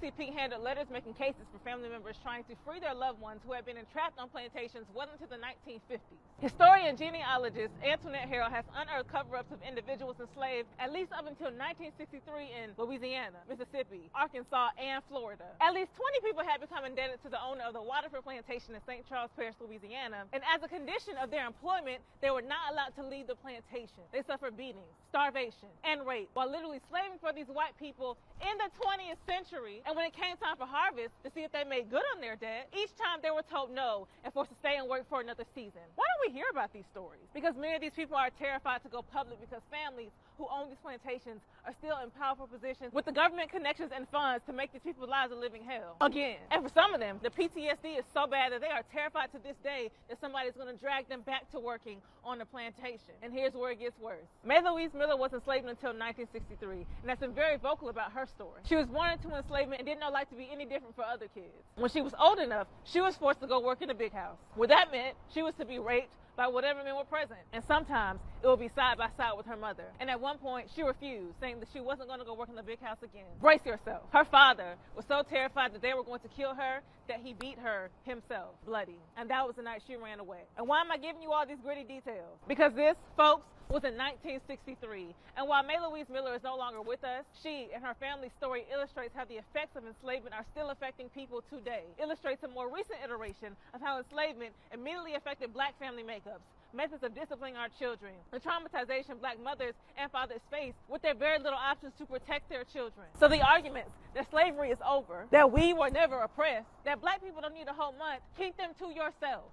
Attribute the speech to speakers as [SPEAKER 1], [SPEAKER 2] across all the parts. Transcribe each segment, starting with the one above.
[SPEAKER 1] NAACP handled letters making cases for family members trying to free their loved ones who had been entrapped on plantations well into the 1950s. Historian genealogist Antoinette Harrell has unearthed cover-ups of individuals enslaved at least up until 1963 in Louisiana, Mississippi, Arkansas, and Florida. At least 20 people had become indebted to the owner of the Waterford Plantation in St. Charles Parish, Louisiana, and as a condition of their employment, they were not allowed to leave the plantation. They suffered beatings, starvation, and rape while literally slaving for these white people in the 20th century. And when it came time for harvest to see if they made good on their debt, each time they were told no and forced to stay and work for another season. Why don't we hear about these stories? Because many of these people are terrified to go public because families who own these plantations are still in powerful positions with the government connections and funds to make these people's lives a living hell again. And for some of them, the PTSD is so bad that they are terrified to this day that somebody's going to drag them back to working on the plantation. And here's where it gets worse. Mae Louise Miller was enslaved until 1963 and has been very vocal about her story. She was born into enslavement and didn't know life to be any different for other kids. When she was old enough, she was forced to go work in a big house. What that meant, she was to be raped by whatever men were present. And sometimes it would be side by side with her mother. And at one point, she refused, saying that she wasn't going to go work in the big house again. Brace yourself. Her father was so terrified that they were going to kill her that he beat her himself, bloody. And that was the night she ran away. And why am I giving you all these gritty details? Because this, folks, was in 1963. And while Mae Louise Miller is no longer with us, she and her family's story illustrates how the effects of enslavement are still affecting people today. Illustrates a more recent iteration of how enslavement immediately affected black family makeups, methods of disciplining our children, the traumatization black mothers and fathers face with their very little options to protect their children. So the arguments that slavery is over, that we were never oppressed, that black people don't need a whole month, keep them to yourself.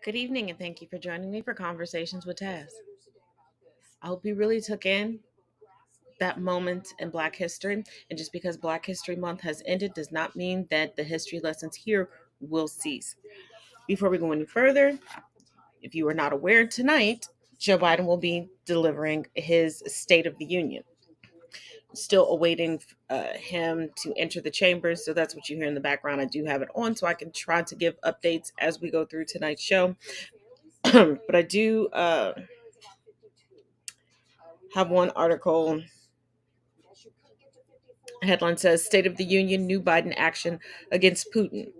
[SPEAKER 2] Good evening, and thank you for joining me for Conversations with Taz. I hope you really took in that moment in Black history, and just because Black History Month has ended does not mean that the history lessons here will cease. Before we go any further, if you are not aware, tonight, Joe Biden will be delivering his State of the Union. Still awaiting him to enter the chambers, so that's what you hear in the background. I do have it on so I can try to give updates as we go through tonight's show. But I do have one article. Headline says State of the Union, new Biden action against Putin.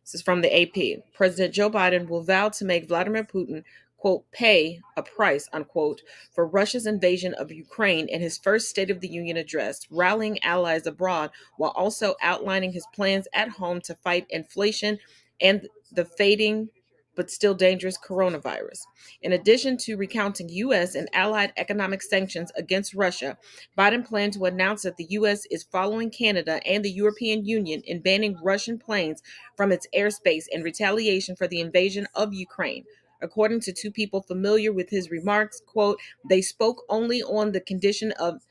[SPEAKER 2] This is from the AP. President Joe Biden will vow to make Vladimir Putin, quote, pay a price, unquote, for Russia's invasion of Ukraine in his first State of the Union address, rallying allies abroad while also outlining his plans at home to fight inflation and the fading but still dangerous coronavirus. In addition to recounting U.S. and allied economic sanctions against Russia, Biden planned to announce that the U.S. is following Canada and the European Union in banning Russian planes from its airspace in retaliation for the invasion of Ukraine. According to two people familiar with his remarks, quote, they spoke only on the condition of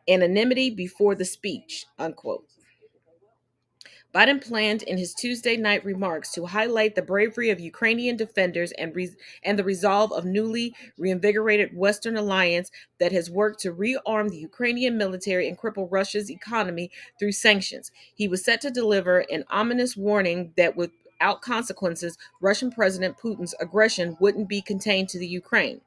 [SPEAKER 2] anonymity before the speech, unquote. Biden planned in his Tuesday night remarks to highlight the bravery of Ukrainian defenders and the resolve of newly reinvigorated Western alliance that has worked to rearm the Ukrainian military and cripple Russia's economy through sanctions. He was set to deliver an ominous warning that without consequences, Russian President Putin's aggression wouldn't be contained to the Ukraine.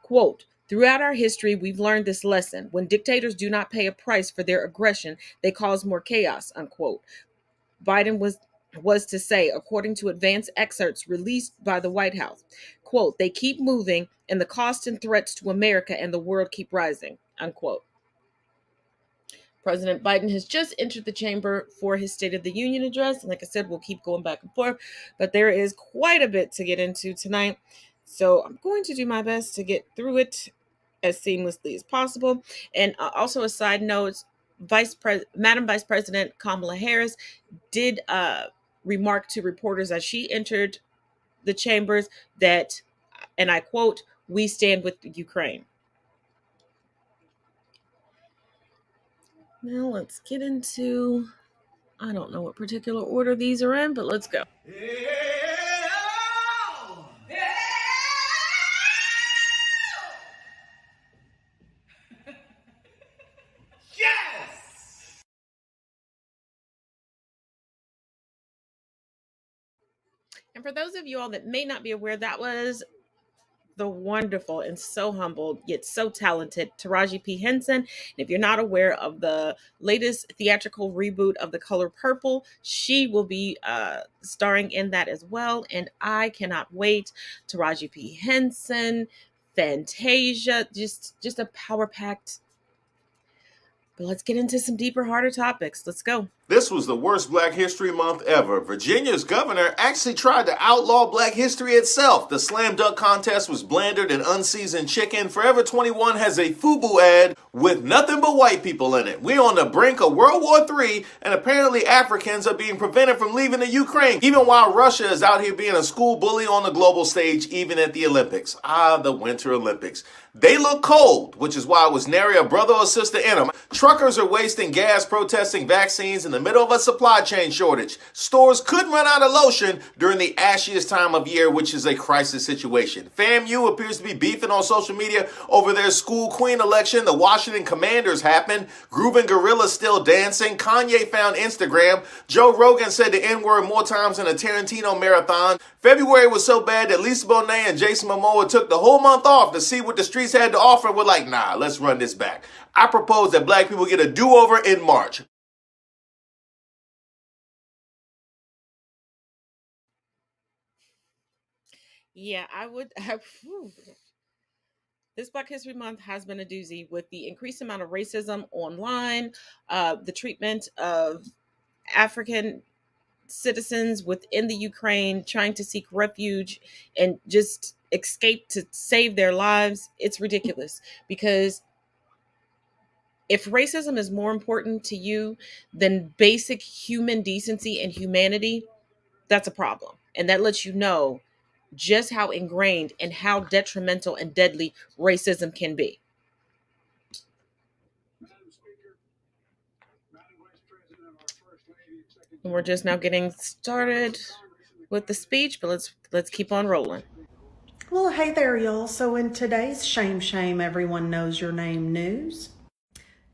[SPEAKER 2] Quote, throughout our history, we've learned this lesson. When dictators do not pay a price for their aggression, they cause more chaos, unquote. Biden was to say, according to advanced excerpts released by the White House, quote, they keep moving and the costs and threats to America and the world keep rising, unquote. President Biden has just entered the chamber for his State of the Union address. And like I said, we'll keep going back and forth, but there is quite a bit to get into tonight. So I'm going to do my best to get through it as seamlessly as possible. And also a side note, Madam Vice President Kamala Harris did remark to reporters as she entered the chambers that, and I quote, we stand with Ukraine. Now let's get into, I don't know what particular order these are in, but let's go. And for those of you all that may not be aware, that was the wonderful and so humbled yet so talented Taraji P. Henson. And if you're not aware of the latest theatrical reboot of The Color Purple, she will be starring in that as well. And I cannot wait. Taraji P. Henson, Fantasia, just a power packed. But let's get into some deeper, harder topics. Let's go.
[SPEAKER 3] This was the worst Black History Month ever. Virginia's governor actually tried to outlaw Black history itself. The slam dunk contest was blandered and unseasoned chicken. Forever 21 has a FUBU ad with nothing but white people in it. We're on the brink of World War III, and apparently Africans are being prevented from leaving the Ukraine, even while Russia is out here being a school bully on the global stage, even at the Olympics. The Winter Olympics. They look cold, which is why it was nary a brother or sister in them. Truckers are wasting gas protesting vaccines in the middle of a supply chain shortage. Stores could run out of lotion during the ashiest time of year, which is a crisis situation. FAMU appears to be beefing on social media over their school queen election. The Washington Commanders happened. Groovin' Gorilla still dancing. Kanye found Instagram. Joe Rogan said the N-word more times than a Tarantino marathon. February was so bad that Lisa Bonet and Jason Momoa took the whole month off to see what the streets had to offer. We're like, nah, let's run this back. I propose that Black people get a do-over in March.
[SPEAKER 2] Yeah, I would have. This Black History Month has been a doozy with the increased amount of racism online, the treatment of African citizens within the Ukraine trying to seek refuge and just escape to save their lives. It's ridiculous, because if racism is more important to you than basic human decency and humanity, that's a problem. And that lets you know just how ingrained and how detrimental and deadly racism can be. And we're just now getting started with the speech, but let's keep on rolling.
[SPEAKER 4] Well, hey there, y'all. So in today's Shame Everyone Knows Your Name news,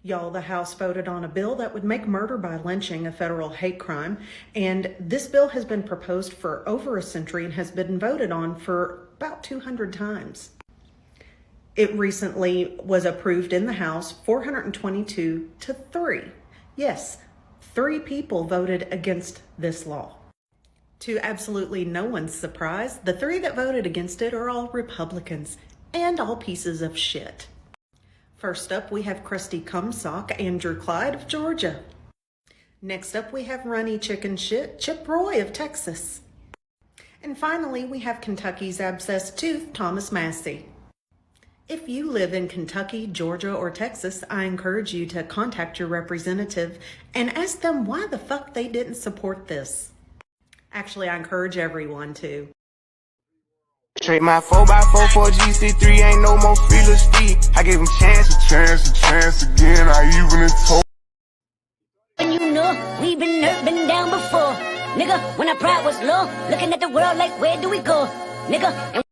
[SPEAKER 4] y'all, the House voted on a bill that would make murder by lynching a federal hate crime. And this bill has been proposed for over a century and has been voted on for about 200 times. It recently was approved in the House 422 to 3. Yes, 3 people voted against this law. To absolutely no one's surprise, the 3 that voted against it are all Republicans and all pieces of shit. First up, we have Krusty Cumsock, Andrew Clyde of Georgia. Next up, we have Runny Chicken Shit, Chip Roy of Texas. And finally, we have Kentucky's abscess tooth, Thomas Massey. If you live in Kentucky, Georgia, or Texas, I encourage you to contact your representative and ask them why the fuck they didn't support this. Actually, I encourage everyone to.
[SPEAKER 5] Trade my 4x4 for GC3, ain't no more feelers feet. I gave him chance again. I even told.
[SPEAKER 6] And you know, we've been hurt, been down before. Nigga, when our pride was low, looking at the world like, where do we go? Nigga, and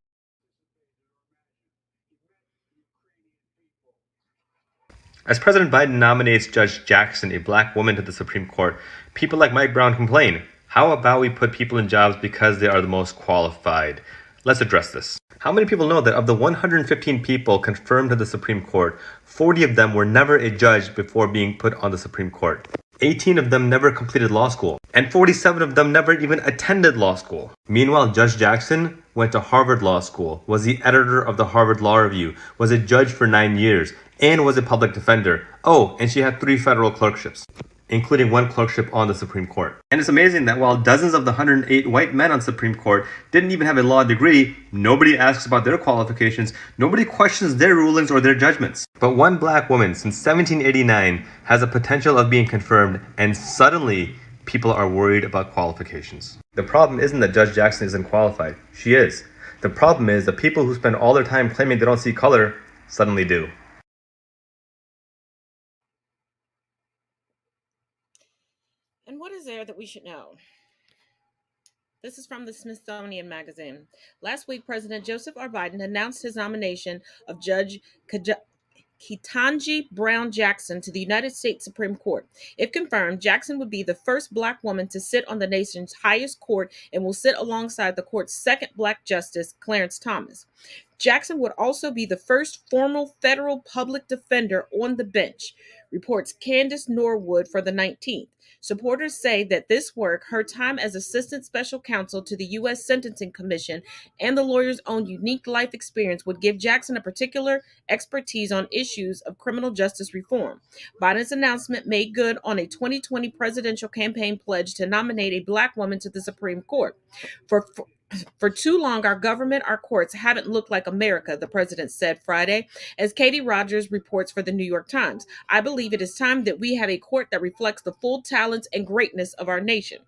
[SPEAKER 7] As President Biden nominates Judge Jackson, a black woman, to the Supreme Court, people like Mike Brown complain. How about we put people in jobs because they are the most qualified? Let's address this. How many people know that of the 115 people confirmed to the Supreme Court, 40 of them were never a judge before being put on the Supreme Court? 18 of them never completed law school, and 47 of them never even attended law school. Meanwhile, Judge Jackson went to Harvard Law School, was the editor of the Harvard Law Review, was a judge for 9 years, and was a public defender. Oh, and she had 3 federal clerkships, including 1 clerkship on the Supreme Court. And it's amazing that while dozens of the 108 white men on Supreme Court didn't even have a law degree, nobody asks about their qualifications, nobody questions their rulings or their judgments. But one black woman since 1789 has the potential of being confirmed, and suddenly people are worried about qualifications. The problem isn't that Judge Jackson isn't qualified. She is. The problem is the people who spend all their time claiming they don't see color suddenly do.
[SPEAKER 2] And what is there that we should know? This is from the Smithsonian Magazine. Last week, President Joseph R. Biden announced his nomination of Judge Ketanji Brown Jackson to the United States Supreme Court. If confirmed, Jackson would be the first black woman to sit on the nation's highest court and will sit alongside the court's second black justice, Clarence Thomas. Jackson would also be the first formal federal public defender on the bench, reports Candace Norwood for the 19th. Supporters say that this work, her time as assistant special counsel to the U.S. Sentencing Commission, and the lawyer's own unique life experience would give Jackson a particular expertise on issues of criminal justice reform. Biden's announcement made good on a 2020 presidential campaign pledge to nominate a black woman to the Supreme Court. For too long, our government, our courts haven't looked like America, the president said Friday, as Katie Rogers reports for the New York Times. I believe it is time that we have a court that reflects the full talents and greatness of our nation.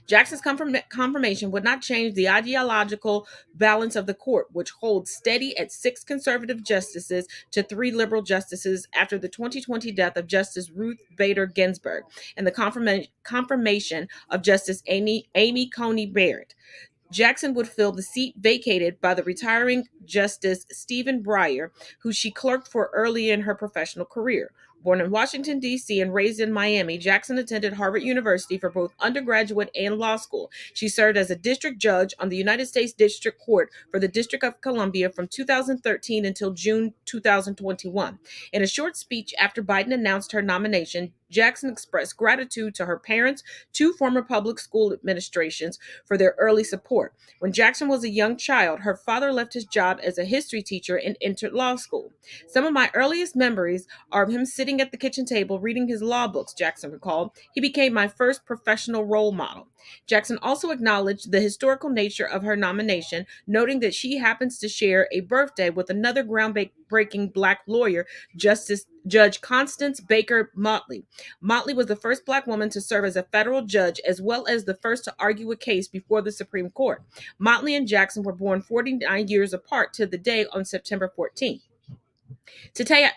[SPEAKER 2] Jackson's confirmation would not change the ideological balance of the court, which holds steady at 6 conservative justices to 3 liberal justices after the 2020 death of Justice Ruth Bader Ginsburg and the confirmation of Justice Amy Coney Barrett. Jackson would fill the seat vacated by the retiring Justice Stephen Breyer, who she clerked for early in her professional career. Born in Washington, D.C. and raised in Miami, Jackson attended Harvard University for both undergraduate and law school. She served as a district judge on the United States District Court for the District of Columbia from 2013 until June 2021. In a short speech after Biden announced her nomination, Jackson expressed gratitude to her parents, 2 former public school administrations, for their early support. When Jackson was a young child, her father left his job as a history teacher and entered law school. Some of my earliest memories are of him sitting at the kitchen table reading his law books, Jackson recalled. He became my first professional role model. Jackson also acknowledged the historical nature of her nomination, noting that she happens to share a birthday with another groundbreaking black lawyer, Judge Constance Baker Motley. Motley was the first black woman to serve as a federal judge, as well as the first to argue a case before the Supreme Court. Motley and Jackson were born 49 years apart to the day on September 14th. Today,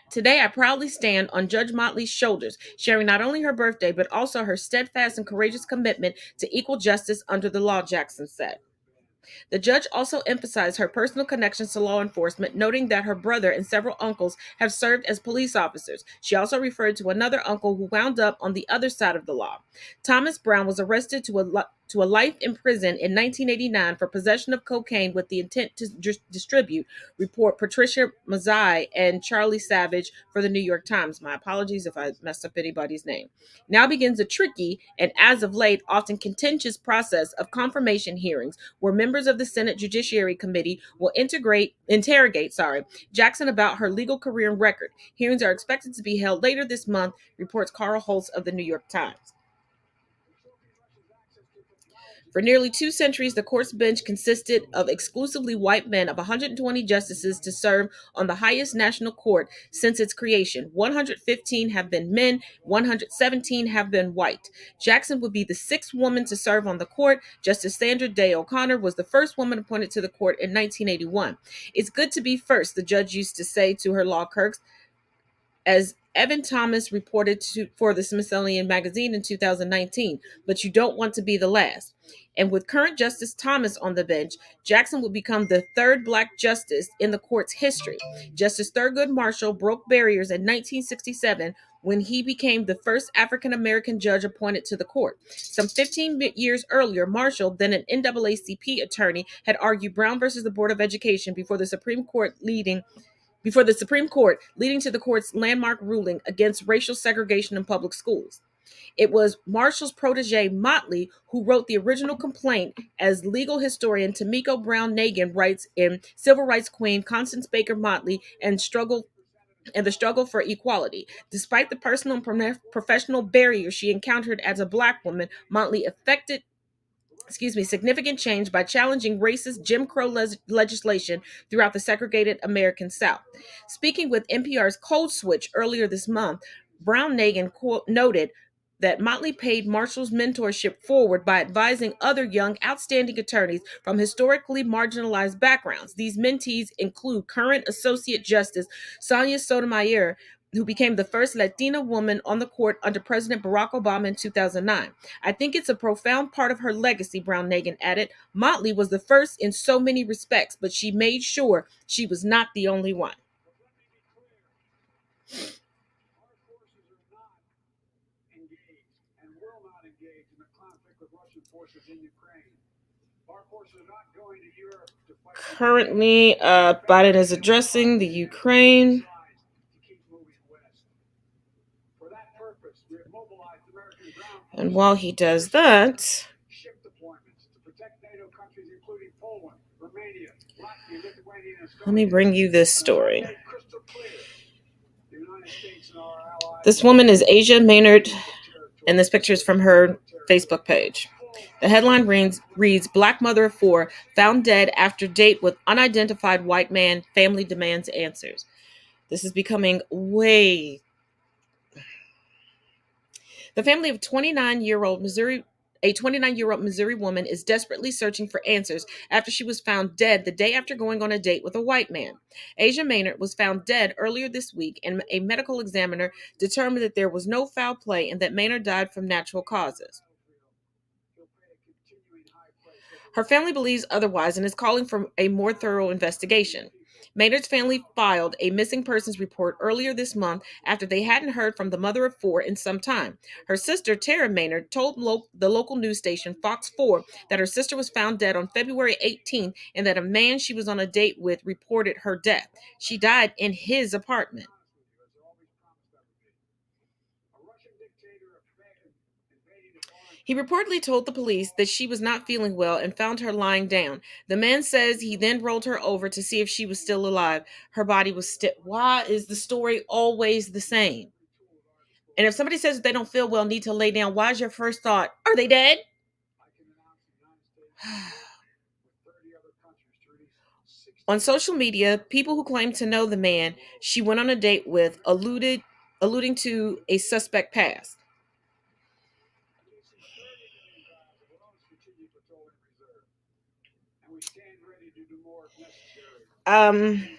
[SPEAKER 2] I proudly stand on Judge Motley's shoulders, sharing not only her birthday, but also her steadfast and courageous commitment to equal justice under the law, Jackson said. The judge also emphasized her personal connections to law enforcement, noting that her brother and several uncles have served as police officers. She also referred to another uncle who wound up on the other side of the law. Thomas Brown was arrested to a life in prison in 1989 for possession of cocaine with the intent to distribute, report Patricia Mazzei and Charlie Savage for the New York Times. My apologies if I messed up anybody's name. Now begins a tricky and, as of late, often contentious process of confirmation hearings where members of the Senate Judiciary Committee will interrogate Jackson about her legal career and record. Hearings are expected to be held later this month, reports Carl Holtz of the New York Times. For nearly 2 centuries, the court's bench consisted of exclusively white men of 120 justices to serve on the highest national court since its creation. 115 have been men, 117 have been white. Jackson would be the 6th woman to serve on the court. Justice Sandra Day O'Connor was the first woman appointed to the court in 1981. It's good to be first, the judge used to say to her law clerks, as Evan Thomas reported for the Smithsonian Magazine in 2019, but you don't want to be the last. And with current Justice Thomas on the bench, Jackson will become the 3rd black justice in the court's history. Justice Thurgood Marshall broke barriers in 1967 when he became the first African-American judge appointed to the court. Some 15 years earlier, Marshall, then an NAACP attorney, had argued Brown versus the Board of Education before the Supreme Court, leading to the court's landmark ruling against racial segregation in public schools. It was Marshall's protege, Motley, who wrote the original complaint, as legal historian Tamiko Brown Nagin writes in Civil Rights Queen Constance Baker Motley and the struggle for equality. Despite the personal and professional barriers she encountered as a black woman, Motley effected significant change by challenging racist Jim Crow legislation throughout the segregated American South. Speaking with NPR's Code Switch earlier this month, Brown Nagin noted that Motley paid Marshall's mentorship forward by advising other young, outstanding attorneys from historically marginalized backgrounds. These mentees include current Associate Justice Sonia Sotomayor, who became the first Latina woman on the court under President Barack Obama in 2009. I think it's a profound part of her legacy, Brown Nagin added. Motley was the first in so many respects, but she made sure she was not the only one. Currently, Biden is addressing the Ukraine. And while he does that, let me bring you this story. This woman is Asia Maynard, and this picture is from her Facebook page. The headline reads, Black mother of four found dead after date with unidentified white man. Family demands answers. This is becoming way... The family of a 29-year-old Missouri woman is desperately searching for answers after she was found dead the day after going on a date with a white man. Asia Maynard was found dead earlier this week, and a medical examiner determined that there was no foul play and that Maynard died from natural causes. Her family believes otherwise and is calling for a more thorough investigation. Maynard's family filed a missing persons report earlier this month after they hadn't heard from the mother of four in some time. Her sister, Tara Maynard, told the local news station Fox 4 that her sister was found dead on February 18th and that a man she was on a date with reported her death. She died in his apartment. He reportedly told the police that she was not feeling well and found her lying down. The man says he then rolled her over to see if she was still alive. Her body was still... Why is the story always the same? And if somebody says that they don't feel well, need to lay down, why is your first thought, are they dead? On social media, people who claim to know the man she went on a date with alluding to a suspect past. The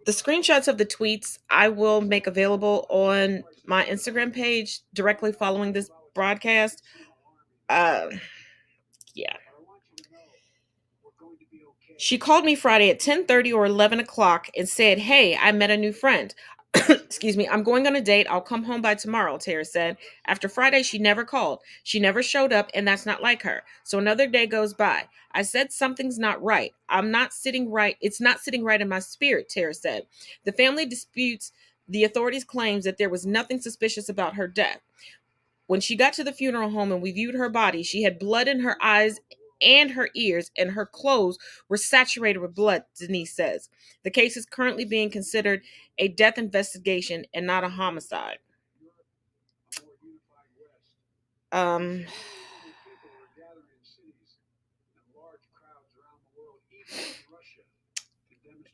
[SPEAKER 2] screenshots of the tweets I will make available on my Instagram page directly following this broadcast. Yeah. She called me Friday at 10:30 or 11 o'clock and said, hey, I met a new friend. Excuse me, I'm going on a date. I'll come home by tomorrow, Tara said. After Friday, she never called. She never showed up, and that's not like her. So another day goes by. I said something's not right. I'm not sitting right. It's not sitting right in my spirit, Tara said. The family disputes the authorities' claims that there was nothing suspicious about her death. When she got to the funeral home and we viewed her body, she had blood in her eyes and her ears, and her clothes were saturated with blood, Denise says. The case is currently being considered a death investigation and not a homicide.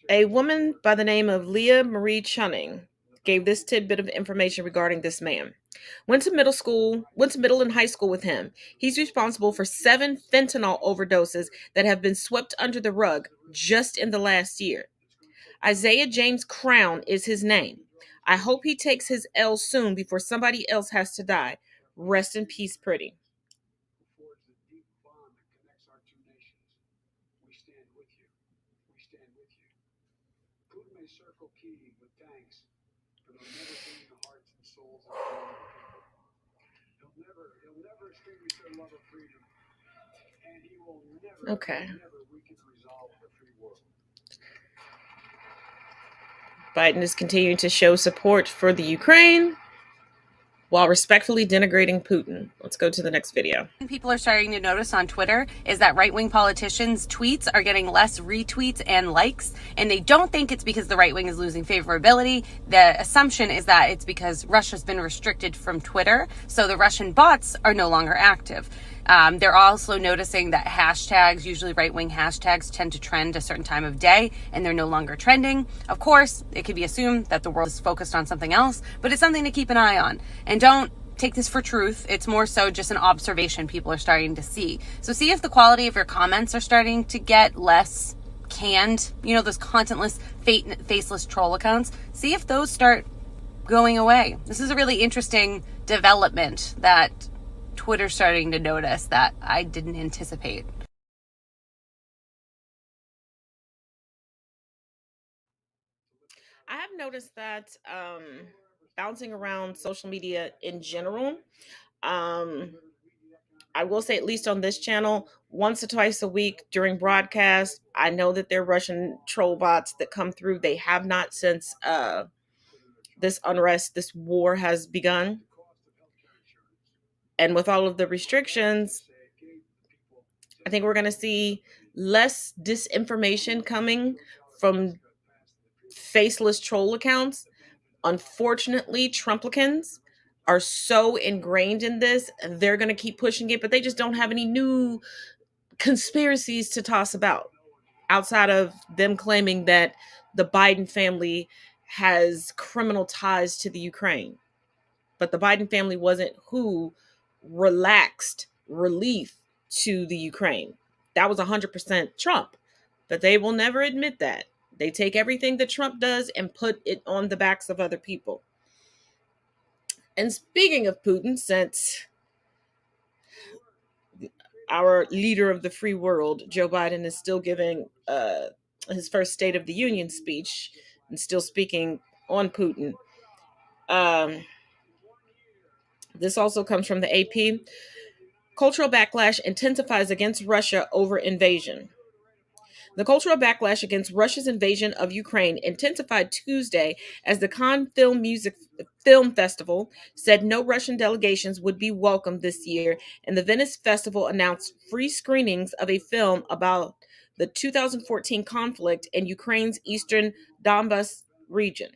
[SPEAKER 2] A woman by the name of Leah Marie Chunning gave this tidbit of information regarding this man. Went to middle and high school with him. He's responsible for 7 fentanyl overdoses that have been swept under the rug just in the last year. Isaiah James Crown is his name. I hope he takes his L soon before somebody else has to die. Rest in peace, pretty. Okay. Biden is continuing to show support for the Ukraine while respectfully denigrating Putin. Let's go to the next video.
[SPEAKER 8] People are starting to notice on Twitter is that right-wing politicians' tweets are getting less retweets and likes, and they don't think it's because the right wing is losing favorability. The assumption is that it's because Russia's been restricted from Twitter, so the Russian bots are no longer active. They're also noticing that hashtags, usually right-wing hashtags, tend to trend a certain time of day, and they're no longer trending. Of course, it could be assumed that the world is focused on something else, but it's something to keep an eye on. And don't take this for truth. It's more so just an observation people are starting to see. So see if the quality of your comments are starting to get less canned, those contentless, faceless troll accounts. See if those start going away. This is a really interesting development that Twitter's starting to notice that I didn't anticipate.
[SPEAKER 2] I have noticed that bouncing around social media in general, I I will say, at least on this channel, once or twice a week during broadcast, I know that there are Russian troll bots that come through. They have not since this unrest, this war has begun. And with all of the restrictions, I think we're going to see less disinformation coming from faceless troll accounts. Unfortunately, Trumplicans are so ingrained in this, they're going to keep pushing it, but they just don't have any new conspiracies to toss about outside of them claiming that the Biden family has criminal ties to the Ukraine. But the Biden family wasn't who relaxed relief to the Ukraine. That was 100% Trump. But they will never admit that. They take everything that Trump does and put it on the backs of other people. And speaking of Putin, since our leader of the free world, Joe Biden, is still giving his first State of the Union speech and still speaking on Putin. This also comes from the AP. Cultural backlash intensifies against Russia over invasion. The cultural backlash against Russia's invasion of Ukraine intensified Tuesday as the Cannes Film Festival said no Russian delegations would be welcome this year, and the Venice Festival announced free screenings of a film about the 2014 conflict in Ukraine's eastern Donbas region.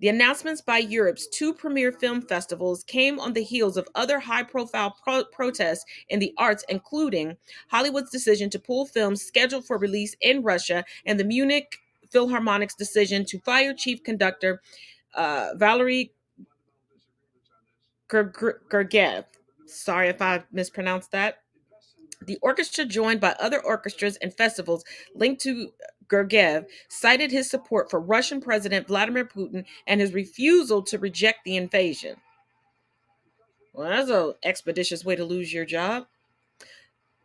[SPEAKER 2] The announcements by Europe's two premier film festivals came on the heels of other high-profile protests in the arts, including Hollywood's decision to pull films scheduled for release in Russia and the Munich Philharmonic's decision to fire chief conductor Valery Gergiev. Sorry if I mispronounced that. The orchestra, joined by other orchestras and festivals linked to Gergiev, cited his support for Russian President Vladimir Putin and his refusal to reject the invasion. Well, that's an expeditious way to lose your job.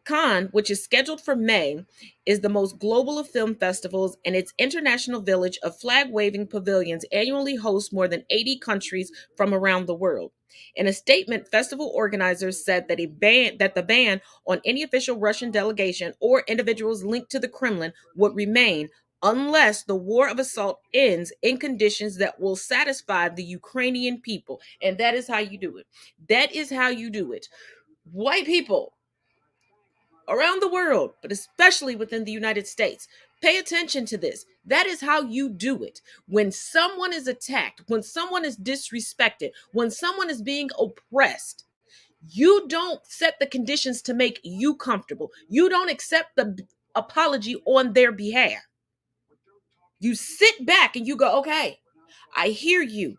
[SPEAKER 2] Cannes, which is scheduled for May, is the most global of film festivals, and its international village of flag-waving pavilions annually hosts more than 80 countries from around the world. In a statement, festival organizers said that the ban on any official Russian delegation or individuals linked to the Kremlin would remain unless the war of assault ends in conditions that will satisfy the Ukrainian people. And that is how you do it. That is how you do it. White people around the world, but especially within the United States, pay attention to this. That is how you do it. When someone is attacked, when someone is disrespected, when someone is being oppressed, you don't set the conditions to make you comfortable. You don't accept the apology on their behalf. You sit back and you go, okay, I hear you.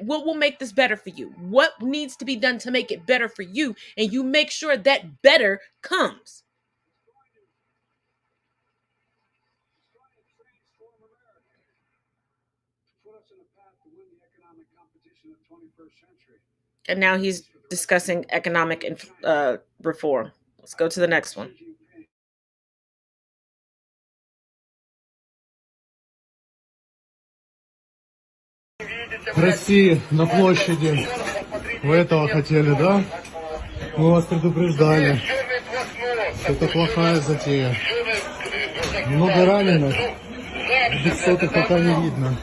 [SPEAKER 2] What will make this better for you? What needs to be done to make it better for you? And you make sure that better comes. And now he's discussing economic reform. Let's go to the next one.
[SPEAKER 9] России на площади. Вы этого хотели, да? Мы вас предупреждали, что это плохая затея. Много раненых, без сотых пока не видно.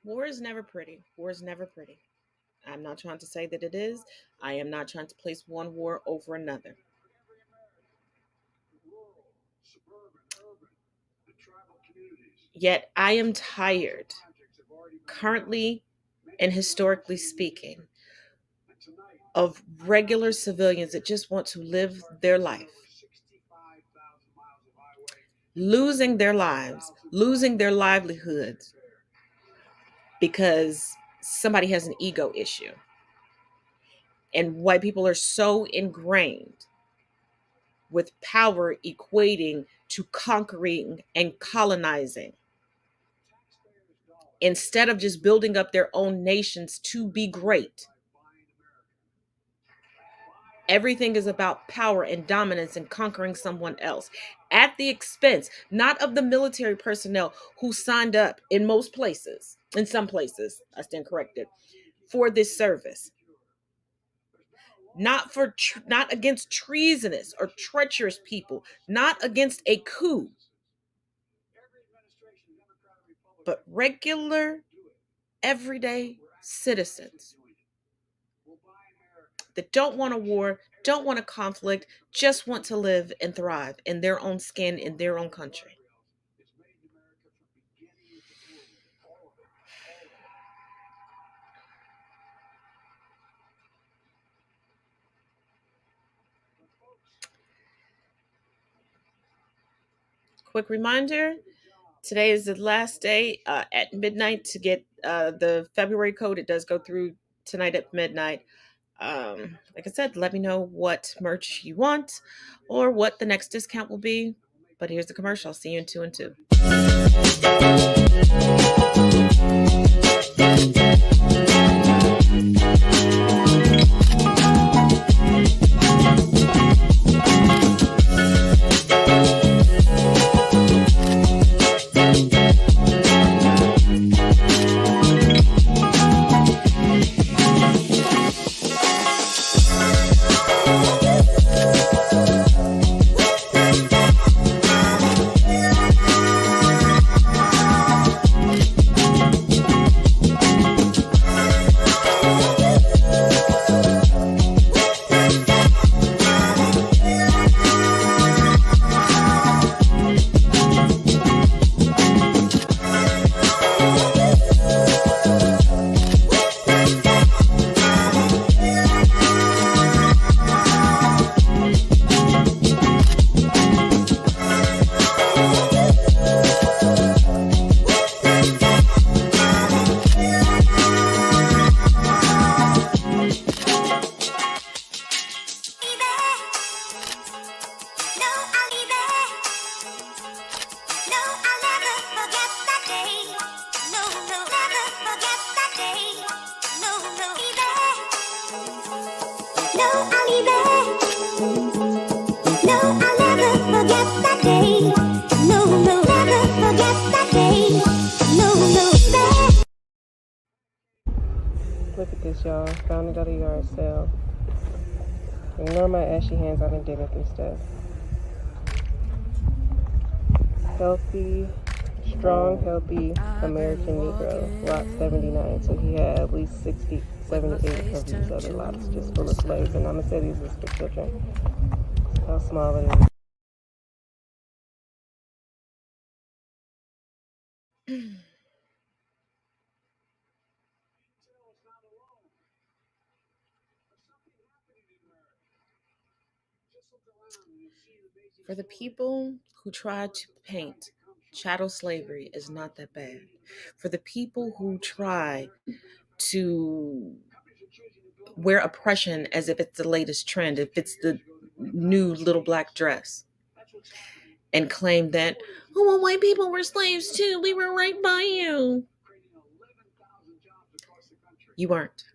[SPEAKER 2] War is never pretty. War is never pretty. I'm not trying to say that it is. I am not trying to place one war over another. Yet I am tired, currently and historically speaking, of regular civilians that just want to live their life, losing their lives, losing their livelihoods because somebody has an ego issue. And white people are so ingrained with power equating to conquering and colonizing, instead of just building up their own nations to be great. Everything is about power and dominance and conquering someone else at the expense, not of the military personnel who signed up in most places, in some places, I stand corrected, for this service. Not against treasonous or treacherous people, not against a coup, but regular, everyday citizens that don't want a war, don't want a conflict, just want to live and thrive in their own skin, in their own country. Quick reminder, today is the last day at midnight to get the February code. It does go through tonight at midnight. Like I said, let me know what merch you want or what the next discount will be. But here's the commercial. I'll see you in 2 and 2.
[SPEAKER 10] Look at this, y'all. Found it at a yard sale. Ignore my ashy hands. I've been digging through stuff. Healthy, strong, healthy American Negro. Lot 79. So he had at least 60, 78 of these other lots just full of slaves. And I'm going to say these is for children. How small it is.
[SPEAKER 2] For the people who try to paint chattel slavery is not that bad. For the people who try to wear oppression as if it's the latest trend, if it's the new little black dress, and claim that, oh, well, white people were slaves too. We were right by you. You weren't.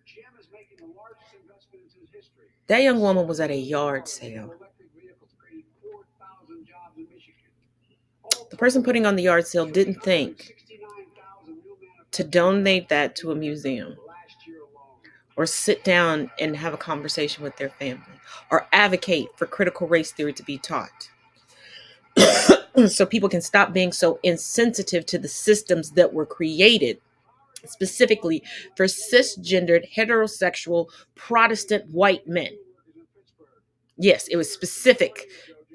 [SPEAKER 2] That young woman was at a yard sale. The person putting on the yard sale didn't think to donate that to a museum or sit down and have a conversation with their family or advocate for critical race theory to be taught so people can stop being so insensitive to the systems that were created specifically for cisgendered, heterosexual, Protestant white men. Yes, it was specific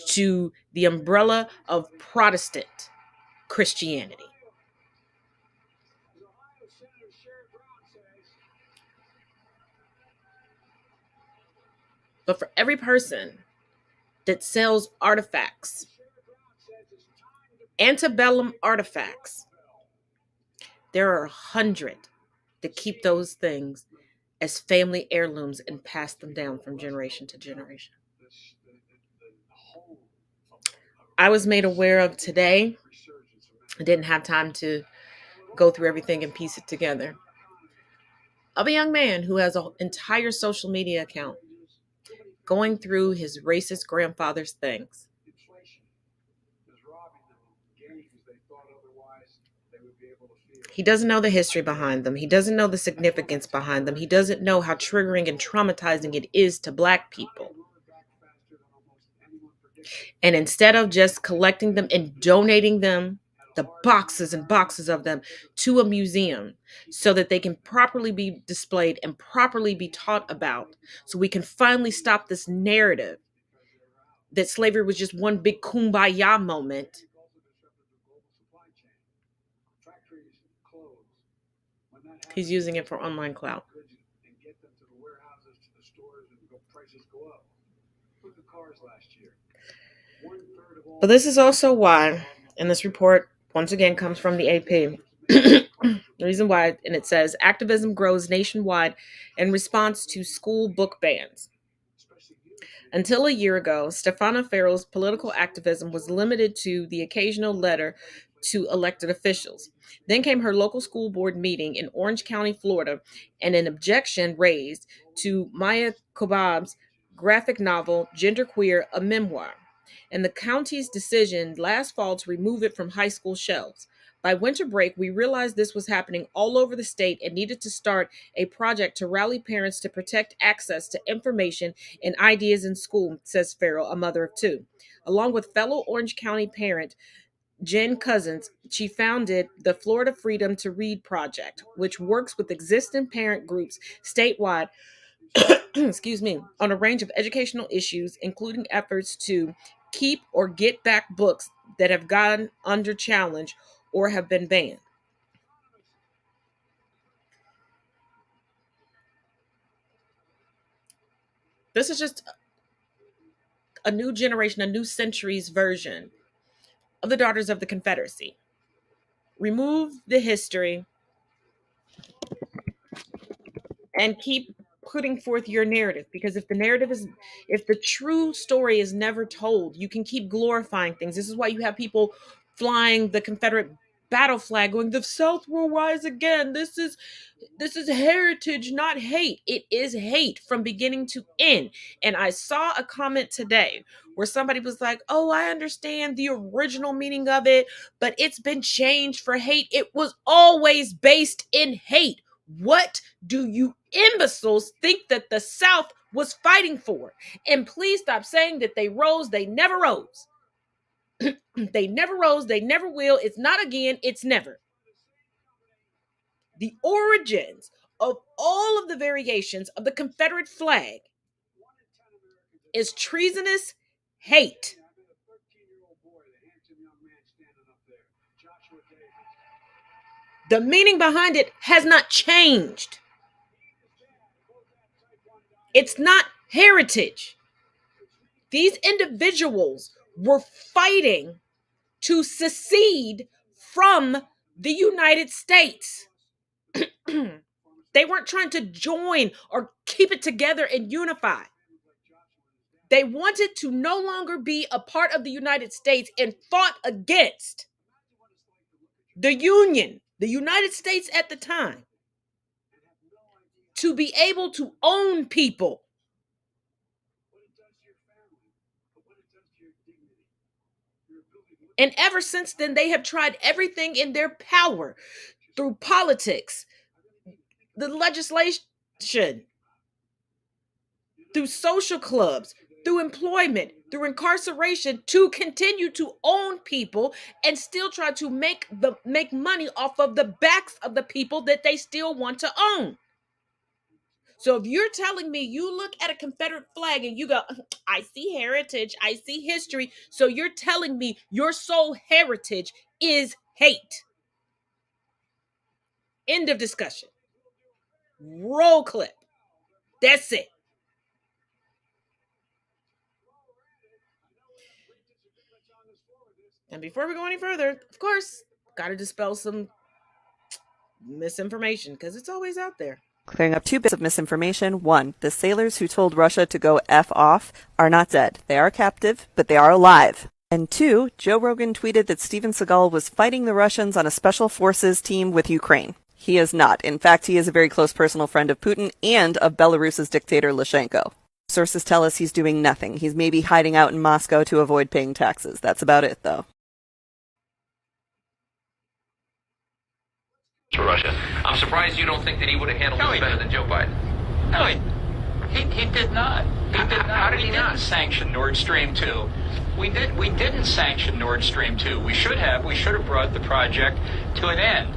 [SPEAKER 2] to the umbrella of Protestant Christianity. But for every person that sells artifacts, antebellum artifacts, there are 100 that keep those things as family heirlooms and pass them down from generation to generation. I was made aware of today, I didn't have time to go through everything and piece it together, of a young man who has an entire social media account going through his racist grandfather's things. He doesn't know the history behind them. He doesn't know the significance behind them. He doesn't know how triggering and traumatizing it is to Black people. And instead of just collecting them and donating them, the boxes and boxes of them, to a museum so that they can properly be displayed and properly be taught about, so we can finally stop this narrative that slavery was just one big kumbaya moment. He's using it for online clout. But this is also why, and this report once again comes from the AP, the reason why, and it says, activism grows nationwide in response to school book bans. Until a year ago, Stefana Farrell's political activism was limited to the occasional letter to elected officials. Then came her local school board meeting in Orange County, Florida, and an objection raised to Maya Kobab's graphic novel, Genderqueer, a Memoir, and the county's decision last fall to remove it from high school shelves. By winter break, we realized this was happening all over the state and needed to start a project to rally parents to protect access to information and ideas in school, says Farrell, a mother of two. Along with fellow Orange County parent Jen Cousins, she founded the Florida Freedom to Read Project, which works with existing parent groups statewide excuse me, on a range of educational issues, including efforts to keep or get back books that have gone under challenge or have been banned. This is just a new generation, a new century's version of the Daughters of the Confederacy. Remove the history and keep putting forth your narrative, because if the true story is never told, you can keep glorifying things. This is why you have people flying the Confederate battle flag going, the South will rise again. This is heritage, not hate. It is hate from beginning to end. And I saw a comment today where somebody was like, oh, I understand the original meaning of it, but it's been changed for hate. It was always based in hate. What do you imbeciles think that the South was fighting for? And please stop saying that they rose. They never rose. They never rose. They never will. It's not again. It's never. The origins of all of the variations of the Confederate flag is treasonous hate. The meaning behind it has not changed. It's not heritage. These individuals were fighting to secede from the United States. They weren't trying to join or keep it together and unify. They wanted to no longer be a part of the United States and fought against the Union, the United States at the time, to be able to own people. And ever since then, they have tried everything in their power through politics, the legislation, through social clubs, through employment, through incarceration, to continue to own people and still try to make money off of the backs of the people that they still want to own. So if you're telling me you look at a Confederate flag and you go, I see heritage, I see history, so you're telling me your sole heritage is hate. End of discussion. Roll clip. That's it. And before we go any further, of course, got to dispel some misinformation because it's always out there.
[SPEAKER 11] Clearing up 2 bits of misinformation. 1, the sailors who told Russia to go F off are not dead. They are captive, but they are alive. And 2, Joe Rogan tweeted that Steven Seagal was fighting the Russians on a special forces team with Ukraine. He is not. In fact, he is a very close personal friend of Putin and of Belarus's dictator Lukashenko. Sources tell us he's doing nothing. He's maybe hiding out in Moscow to avoid paying taxes. That's about it, though.
[SPEAKER 12] For Russia. I'm surprised you don't think that he would have handled this better than Joe Biden.
[SPEAKER 13] No, he did not.
[SPEAKER 12] How did he not
[SPEAKER 13] sanction Nord Stream 2? We didn't sanction Nord Stream 2. We should have brought the project to an end.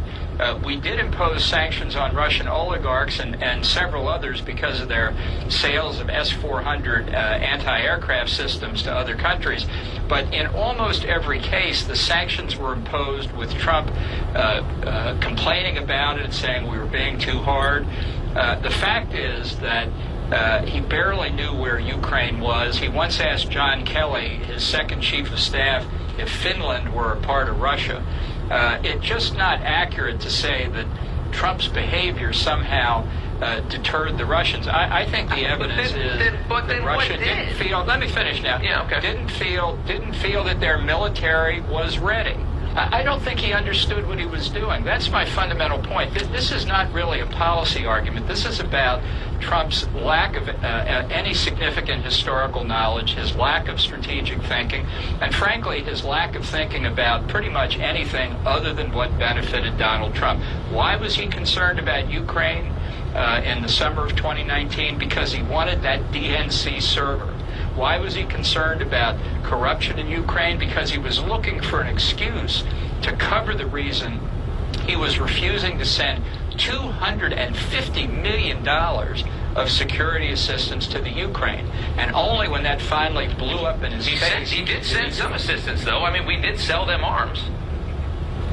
[SPEAKER 13] We did impose sanctions on Russian oligarchs and several others because of their sales of S-400 anti-aircraft systems to other countries. But in almost every case, the sanctions were imposed with Trump complaining about it, saying we were being too hard. The fact is that he barely knew where Ukraine was. He once asked John Kelly, his second chief of staff, if Finland were a part of Russia. It's just not accurate to say that Trump's behavior somehow deterred the Russians. I think the evidence is that Russia didn't feel. Let me finish now.
[SPEAKER 12] Yeah, okay.
[SPEAKER 13] Didn't feel that their military was ready. I don't think he understood what he was doing. That's my fundamental point. This is not really a policy argument. This is about Trump's lack of any significant historical knowledge, his lack of strategic thinking, and frankly, his lack of thinking about pretty much anything other than what benefited Donald Trump. Why was he concerned about Ukraine in the summer of 2019? Because he wanted that DNC server. Why was he concerned about corruption in Ukraine? Because he was looking for an excuse to cover the reason he was refusing to send $250 million of security assistance to the Ukraine. And only when that finally blew up in his face...
[SPEAKER 12] He did send some assistance, though. I mean, we did sell them arms.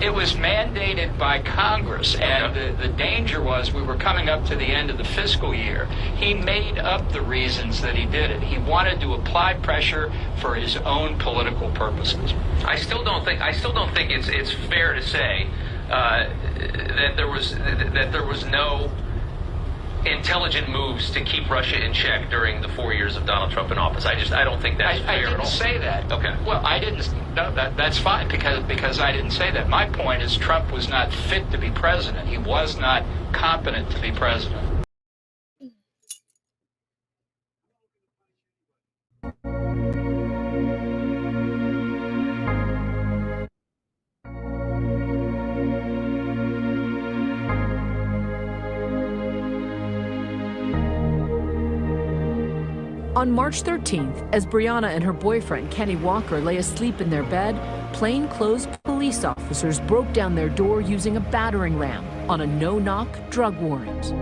[SPEAKER 13] It was mandated by Congress, and the danger was we were coming up to the end of the fiscal year. He made up the reasons that he did it. He wanted to apply pressure for his own political purposes.
[SPEAKER 12] I still don't think it's fair to say that there was no intelligent moves to keep Russia in check during the 4 years of Donald Trump in office. I don't think that's fair at all.
[SPEAKER 13] I didn't say that.
[SPEAKER 12] Okay.
[SPEAKER 13] Well, I didn't. No, that's fine because I didn't say that. My point is Trump was not fit to be president. He was not competent to be president.
[SPEAKER 14] On March 13th, as Brianna and her boyfriend Kenny Walker lay asleep in their bed, plainclothes police officers broke down their door using a battering ram on a no-knock drug warrant.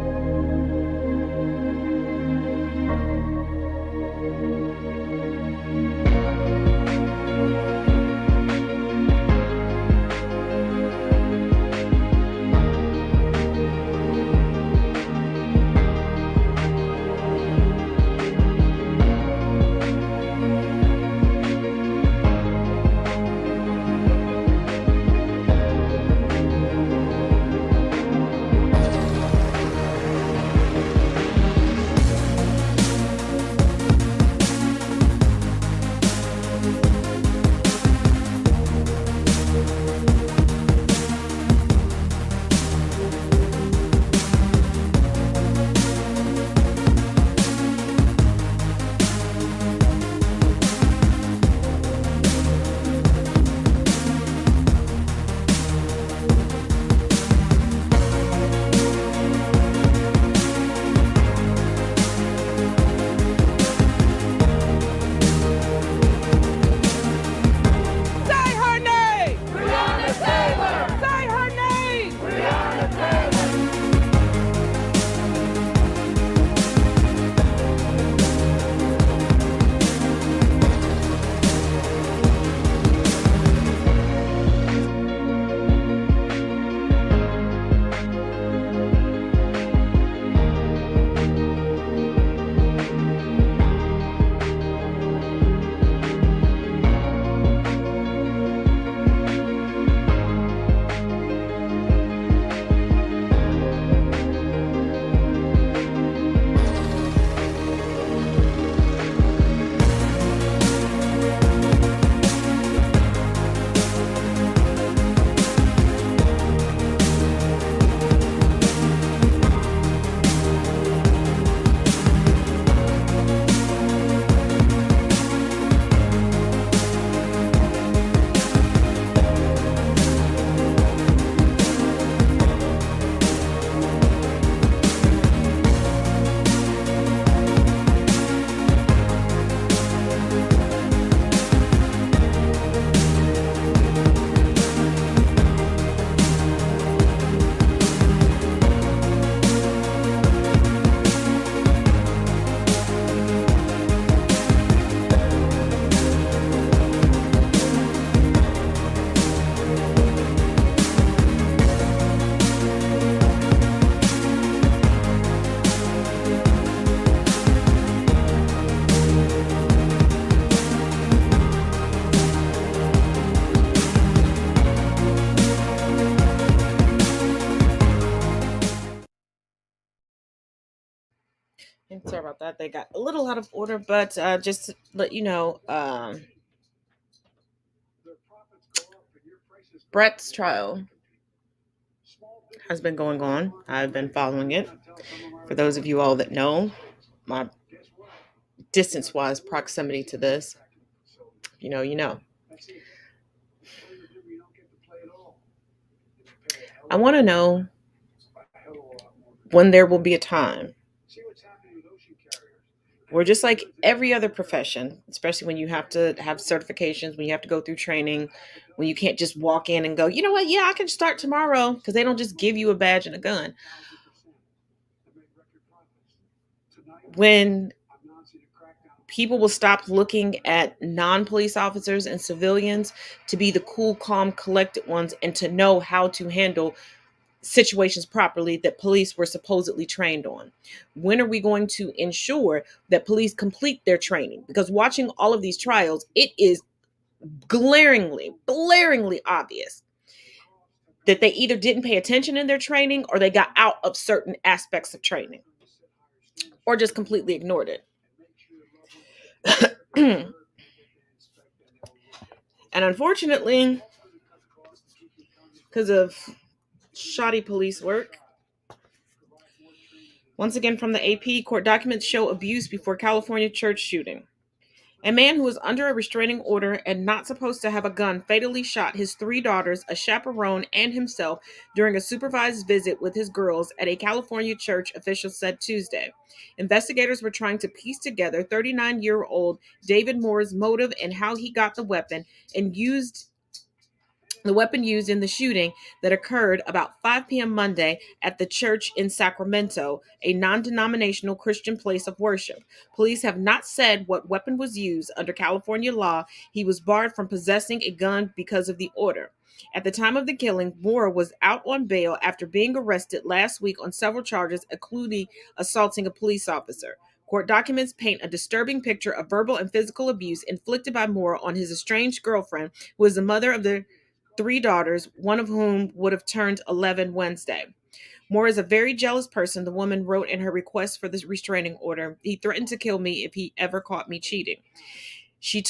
[SPEAKER 2] thought they got a little out of order, but just to let you know, Brett's trial has been going on. I've been following it. For those of you all that know, my distance-wise proximity to this, you know. I want to know when there will be a time where, just like every other profession, especially when you have to have certifications, when you have to go through training, when you can't just walk in and go, you know what, yeah, I can start tomorrow, because they don't just give you a badge and a gun. When people will stop looking at non-police officers and civilians to be the cool, calm, collected ones, and to know how to handle situations properly that police were supposedly trained on. When are we going to ensure that police complete their training? Because watching all of these trials, it is glaringly obvious that they either didn't pay attention in their training, or they got out of certain aspects of training, or just completely ignored it. And unfortunately, because of shoddy police work, once again from the AP, court documents show abuse before California church shooting. A man who was under a restraining order and not supposed to have a gun fatally shot his 3 daughters, a chaperone, and himself during a supervised visit with his girls at a California church, officials said Tuesday. Investigators were trying to piece together 39-year-old David Moore's motive and how he got the weapon used in the shooting that occurred about 5 p.m. Monday at the church in Sacramento, a non-denominational Christian place of worship. Police have not said what weapon was used. Under California law, he was barred from possessing a gun because of the order. At the time of the killing, Moore was out on bail after being arrested last week on several charges, including assaulting a police officer. Court documents paint a disturbing picture of verbal and physical abuse inflicted by Moore on his estranged girlfriend, who is the mother of the 3 daughters, one of whom would have turned 11 Wednesday. Moore is a very jealous person, the woman wrote in her request for the restraining order. He threatened to kill me if he ever caught me cheating. She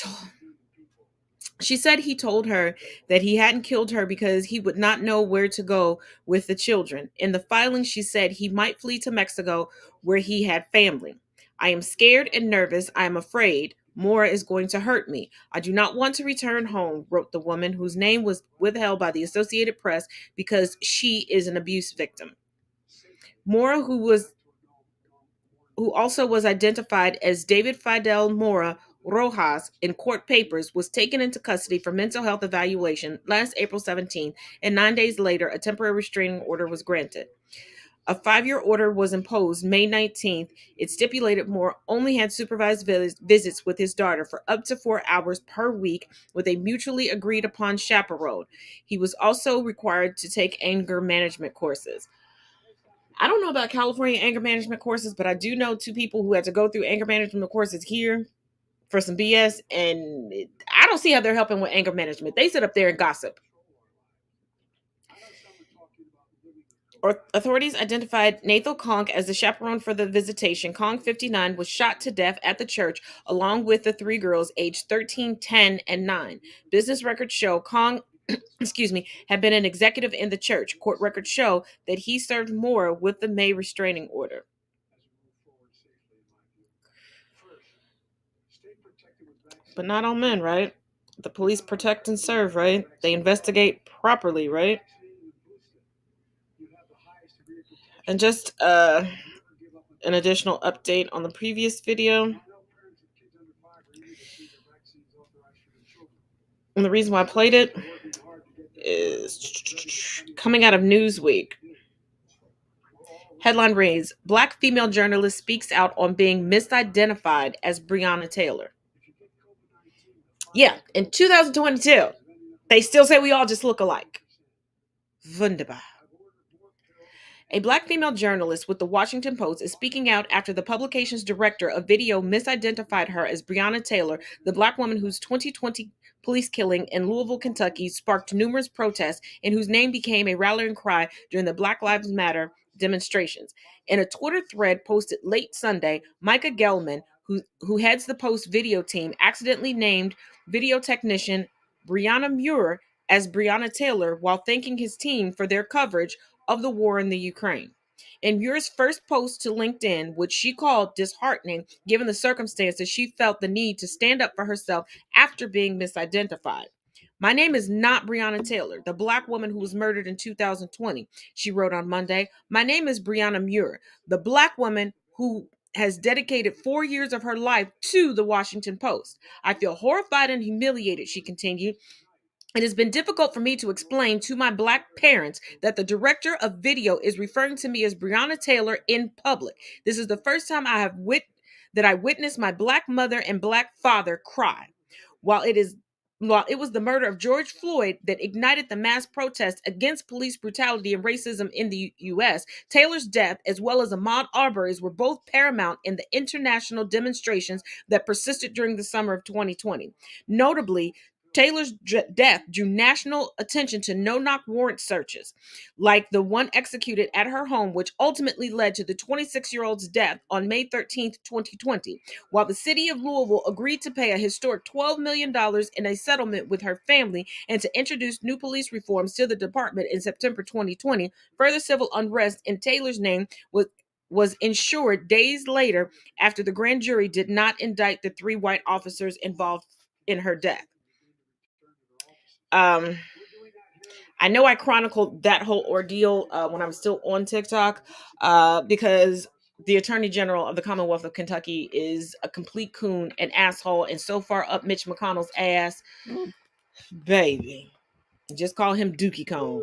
[SPEAKER 2] said he told her that he hadn't killed her because he would not know where to go with the children. In the filing, she said he might flee to Mexico, where he had family. I am scared and nervous. I am afraid Moore is going to hurt me. I do not want to return home, wrote the woman, whose name was withheld by the Associated Press because she is an abuse victim. Moore, who also was identified as David Fidel Mora Rojas in court papers, was taken into custody for mental health evaluation last April 17th, and 9 days later, a temporary restraining order was granted. A 5-year order was imposed May 19th. It stipulated Moore only had supervised visits with his daughter for up to 4 hours per week with a mutually agreed upon chaperone. He was also required to take anger management courses. I don't know about California anger management courses, but I do know 2 people who had to go through anger management courses here for some BS, and I don't see how they're helping with anger management. They sit up there and gossip. Authorities identified Nathan Conk as the chaperone for the visitation. Conk, 59, was shot to death at the church along with the 3 girls aged 13, 10, and 9. Business records show Conk had been an executive in the church. Court records show that he served Moore with the May restraining order. But not all men, right? The police protect and serve, right? They investigate properly, right? And just an additional update on the previous video. And the reason why I played it is coming out of Newsweek. Headline reads, Black female journalist speaks out on being misidentified as Breonna Taylor. Yeah, in 2022, they still say we all just look alike. Wunderbar. A Black female journalist with the Washington Post is speaking out after the publication's director of video misidentified her as Breonna Taylor, the Black woman whose 2020 police killing in Louisville, Kentucky sparked numerous protests and whose name became a rallying cry during the Black Lives Matter demonstrations. In a Twitter thread posted late Sunday, Micah Gelman, who heads the Post video team, accidentally named video technician Breonna Muir as Breonna Taylor while thanking his team for their coverage of the war in the Ukraine. In Muir's first post to LinkedIn, which she called disheartening given the circumstances, she felt the need to stand up for herself after being misidentified. My name is not Breonna Taylor, the Black woman who was murdered in 2020, she wrote on Monday. My name is Breonna Muir, the Black woman who has dedicated 4 years of her life to the Washington Post. I feel horrified and humiliated, she continued. It has been difficult for me to explain to my Black parents that the director of video is referring to me as Breonna Taylor in public. This is the first time I witnessed my Black mother and Black father cry. While it was the murder of George Floyd that ignited the mass protests against police brutality and racism in the U.S., Taylor's death, as well as Ahmaud Arbery's, were both paramount in the international demonstrations that persisted during the summer of 2020. Notably, Taylor's death drew national attention to no-knock warrant searches, like the one executed at her home, which ultimately led to the 26-year-old's death on May 13, 2020, while the city of Louisville agreed to pay a historic $12 million in a settlement with her family and to introduce new police reforms to the department in September 2020. Further civil unrest in Taylor's name was ensured days later after the grand jury did not indict the 3 white officers involved in her death. I know I chronicled that whole ordeal when I'm still on TikTok because the Attorney General of the Commonwealth of Kentucky is a complete coon, an asshole, and so far up Mitch McConnell's ass. Baby. Just call him Dookie Kong.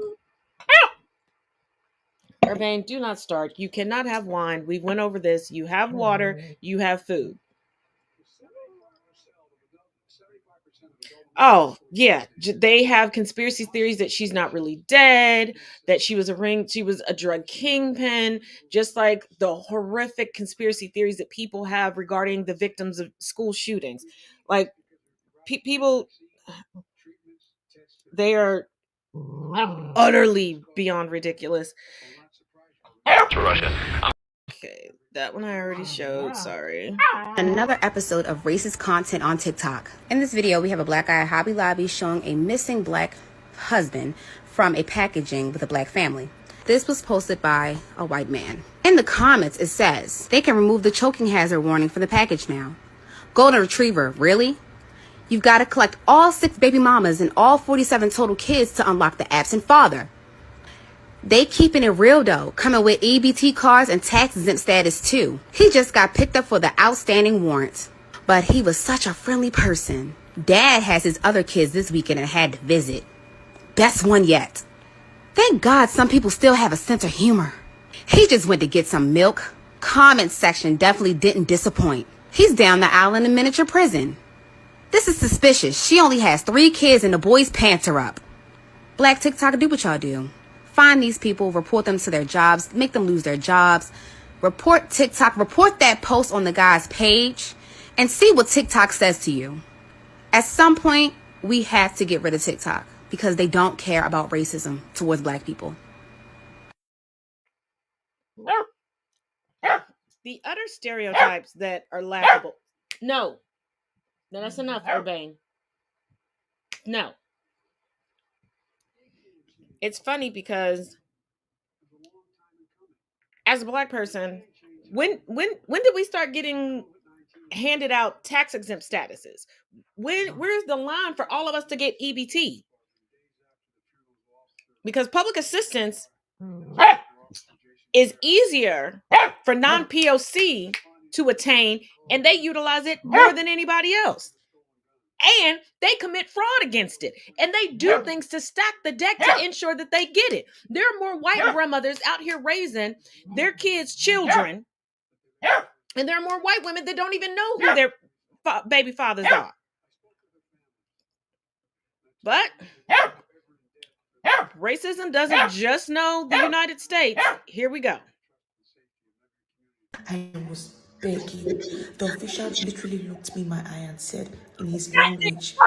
[SPEAKER 2] Urbane, do not start. You cannot have wine. We went over this. You have water. You have food. Oh, yeah. They have conspiracy theories that she's not really dead, that she was a drug kingpin, just like the horrific conspiracy theories that people have regarding the victims of school shootings. Like, people, they are utterly beyond ridiculous. Okay, that one I already showed. Sorry.
[SPEAKER 15] Another episode of racist content on TikTok. In this video, we have a Black guy at Hobby Lobby showing a missing Black husband from a packaging with a Black family. This was posted by a white man. In the comments, it says, they can remove the choking hazard warning from the package now. Golden Retriever, really? You've got to collect all 6 baby mamas and all 47 total kids to unlock the absent father. They keeping it real though, coming with EBT cards and tax exempt status too. He just got picked up for the outstanding warrant. But he was such a friendly person. Dad has his other kids this weekend and had to visit. Best one yet. Thank God some people still have a sense of humor. He just went to get some milk. Comment section definitely didn't disappoint. He's down the aisle in a miniature prison. This is suspicious. She only has 3 kids and the boy's pants are up. Black TikTok, do what y'all do. Find these people, report them to their jobs, make them lose their jobs. Report TikTok, report that post on the guy's page, and see what TikTok says to you. At some point, we have to get rid of TikTok because they don't care about racism towards Black people.
[SPEAKER 2] The utter stereotypes that are laughable. No, that's enough, Urbane. No. It's funny because as a Black person, when did we start getting handed out tax exempt statuses? Where's the line for all of us to get EBT? Because public assistance is easier for non-POC to attain, and they utilize it more than anybody else. And they commit fraud against it. And they do things to stack the deck to ensure that they get it. There are more white grandmothers out here raising their kids' children. And there are more white women that don't even know who their baby fathers are. But racism doesn't just know the United States. Here we go.
[SPEAKER 16] I was begging. The official literally looked me in my eye and said in his language,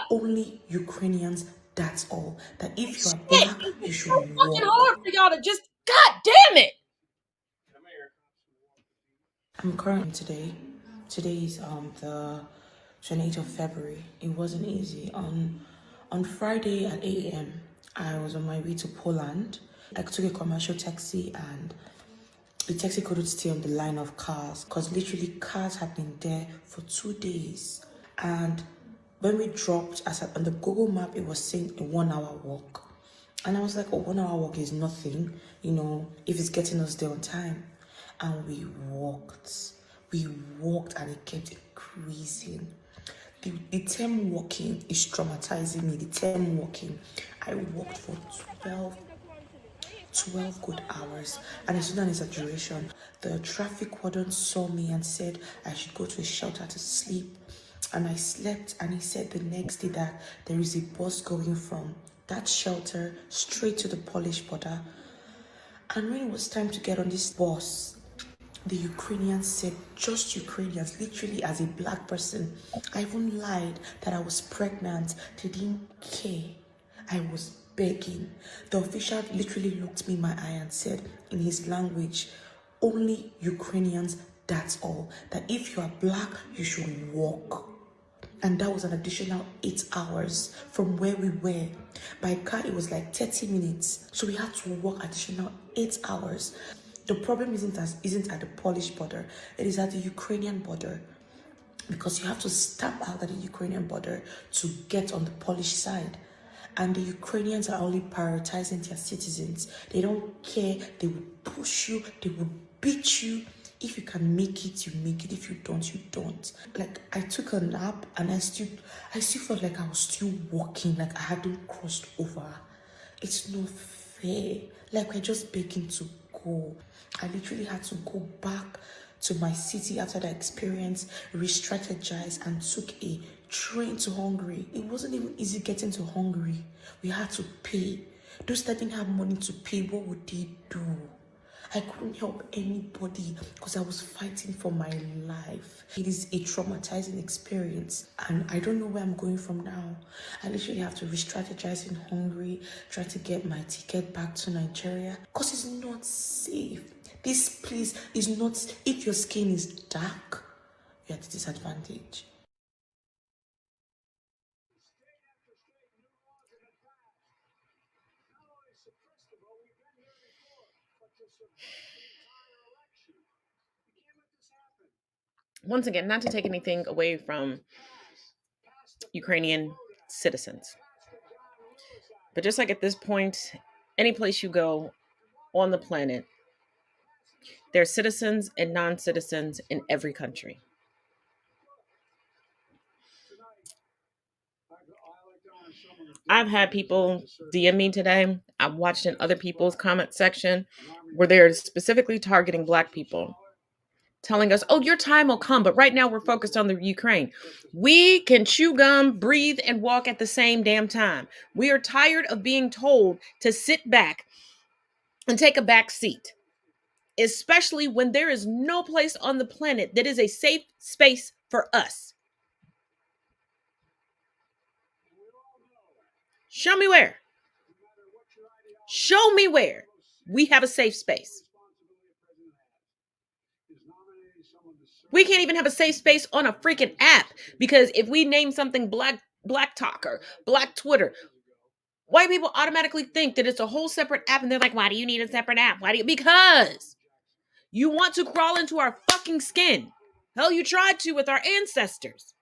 [SPEAKER 16] only Ukrainians, that's all. That if you are Black, you should walk.
[SPEAKER 2] It's fucking hard for y'all to just, God damn it!
[SPEAKER 16] I'm currently today. Today is the 28th of February. It wasn't easy. On Friday at 8 a.m. I was on my way to Poland. I took a commercial taxi and the taxi couldn't stay on the line of cars because literally cars had been there for 2 days. And when we dropped, on the Google map, it was saying a 1 hour walk. And I was like, oh, 1 hour walk is nothing, if it's getting us there on time. And we walked. We walked and it kept increasing. The term walking is traumatizing me. The term walking, I walked for 12 good hours, and it's not an exaggeration. The traffic warden saw me and said I should go to a shelter to sleep, and I slept. And he said the next day that there is a bus going from that shelter straight to the Polish border. And when it was time to get on this bus, the Ukrainians said, just Ukrainians, literally as a black person. I even lied that I was pregnant. They didn't care. I was begging. The official literally looked me in my eye and said in his language, only Ukrainians, that's all. That if you are black, you should walk. And that was an additional 8 hours from where we were. By car, it was like 30 minutes. So we had to walk additional 8 hours. The problem isn't at the Polish border. It is at the Ukrainian border. Because you have to step out at the Ukrainian border to get on the Polish side. And the Ukrainians are only prioritizing their citizens. They don't care. They will push you. They will beat you. If you can make it, you make it. If you don't, you don't. Like, I took a nap and I still felt like I was still walking, like I hadn't crossed over. It's not fair. Like, we're just begging to go. I literally had to go back to my city after that experience, re-strategize, and took a train to Hungary. It wasn't even easy getting to Hungary. We had to pay. Those that didn't have money to pay, what would they do? I couldn't help anybody because I was fighting for my life. It is a traumatizing experience and I don't know where I'm going from now. I literally have to re-strategize in Hungary, try to get my ticket back to Nigeria because it's not safe. This place is not, if your skin is dark, you're at a disadvantage.
[SPEAKER 2] Once again, not to take anything away from Ukrainian citizens, but just like at this point, any place you go on the planet, there are citizens and non-citizens in every country. I've had people DM me today. I've watched in other people's comment section where they're specifically targeting Black people, telling us, oh, your time will come, but right now we're focused on the Ukraine. We can chew gum, breathe, and walk at the same damn time. We are tired of being told to sit back and take a back seat, especially when there is no place on the planet that is a safe space for us. Show me where. Show me where we have a safe space. We can't even have a safe space on a freaking app because if we name something Black Talk or Black Twitter, white people automatically think that it's a whole separate app and they're like, why do you need a separate app? Because you want to crawl into our fucking skin. Hell, you tried to with our ancestors.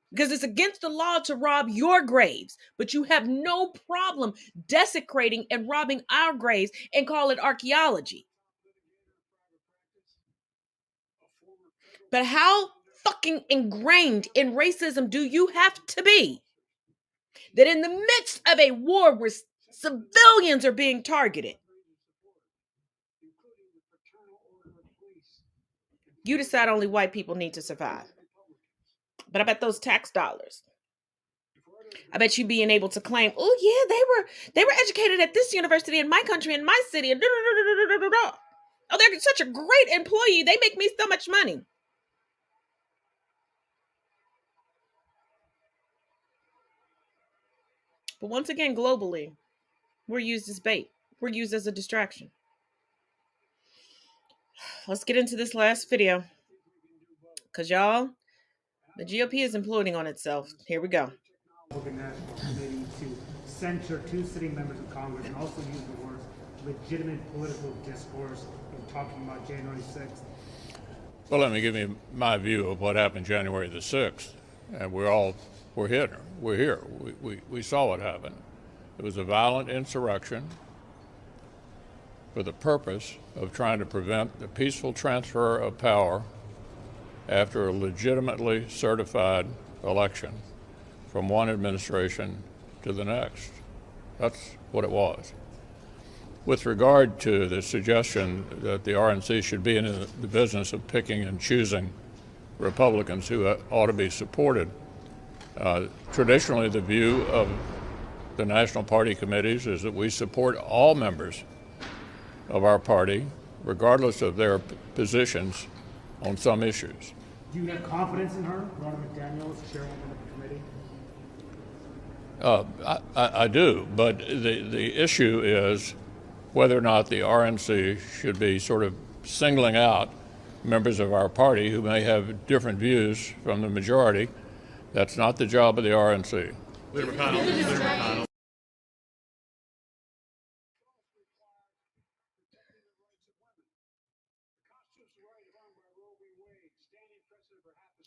[SPEAKER 2] Because it's against the law to rob your graves, but you have no problem desecrating and robbing our graves and call it archaeology. But how fucking ingrained in racism do you have to be that in the midst of a war where civilians are being targeted, you decide only white people need to survive? But I bet those tax dollars, I bet you being able to claim, oh yeah, they were educated at this university in my country, in my city, and oh, they're such a great employee, they make me so much money. But once again, globally, we're used as bait. We're used as a distraction. Let's get into this last video. Because, y'all, the GOP is imploding on itself. Here we go.
[SPEAKER 17] National Committee to censure 2 sitting members of Congress and also use the words legitimate political discourse in talking about January 6th.
[SPEAKER 18] Well, let me give you my view of what happened January the 6th. And we're here. We saw what happened. It was a violent insurrection for the purpose of trying to prevent the peaceful transfer of power after a legitimately certified election from one administration to the next. That's what it was. With regard to the suggestion that the RNC should be in the business of picking and choosing Republicans who ought to be supported, traditionally the view of the national party committees is that we support all members of our party, regardless of their positions on some issues.
[SPEAKER 17] Do you have confidence in her, Ronna McDaniel, as chairwoman of the committee?
[SPEAKER 18] I do, but the issue is whether or not the RNC should be sort of singling out members of our party who may have different views from the majority. That's not the job of the RNC.
[SPEAKER 7] Leader McConnell.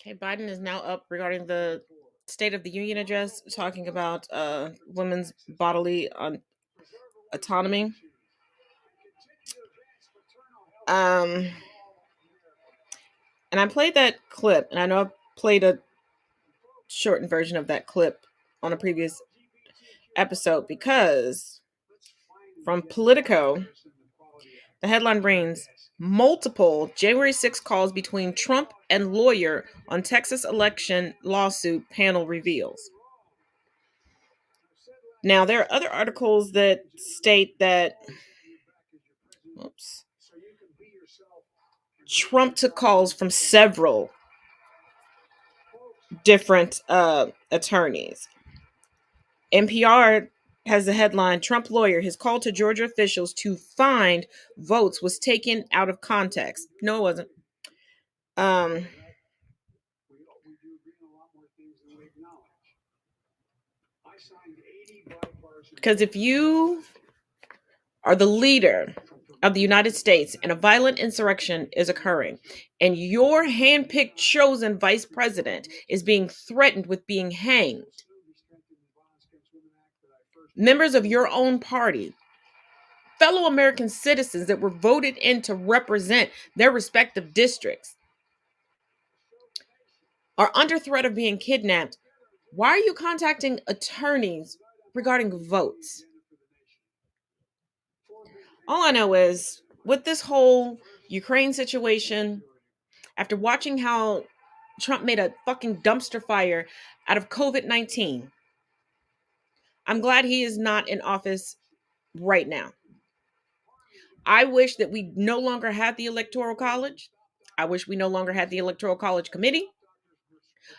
[SPEAKER 2] Okay, Biden is now up regarding the State of the Union address, talking about women's bodily autonomy. And I played that clip, and I know I played a shortened version of that clip on a previous episode because from Politico, the headline reads, multiple January 6 calls between Trump and lawyer on Texas election lawsuit panel reveals. Now, there are other articles that state that Trump took calls from several different attorneys. NPR has the headline, Trump lawyer, his call to Georgia officials to find votes was taken out of context. No, it wasn't. Because if you are the leader of the United States and a violent insurrection is occurring and your handpicked chosen vice president is being threatened with being hanged, members of your own party, fellow American citizens that were voted in to represent their respective districts are under threat of being kidnapped, why are you contacting attorneys regarding votes? All I know is with this whole Ukraine situation, after watching how Trump made a fucking dumpster fire out of COVID-19, I'm glad he is not in office right now. I wish that we no longer had the Electoral College. I wish we no longer had the Electoral College Committee.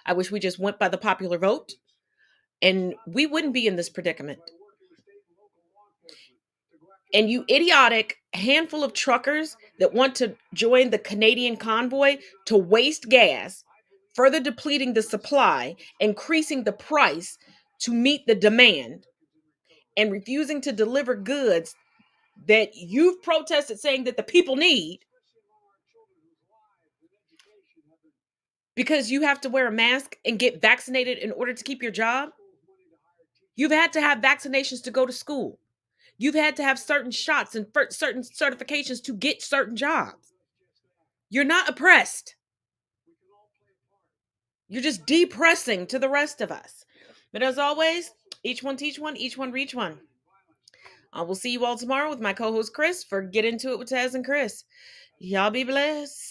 [SPEAKER 2] I wish we just went by the popular vote and we wouldn't be in this predicament. And you idiotic handful of truckers that want to join the Canadian convoy to waste gas, further depleting the supply, increasing the price to meet the demand, and refusing to deliver goods that you've protested saying that the people need because you have to wear a mask and get vaccinated in order to keep your job. You've had to have vaccinations to go to school. You've had to have certain shots and certain certifications to get certain jobs. You're not oppressed. You're just depressing to the rest of us. But as always, each one teach one, each one reach one. I will see you all tomorrow with my co-host Chris for Get Into It with Taz and Chris. Y'all be blessed.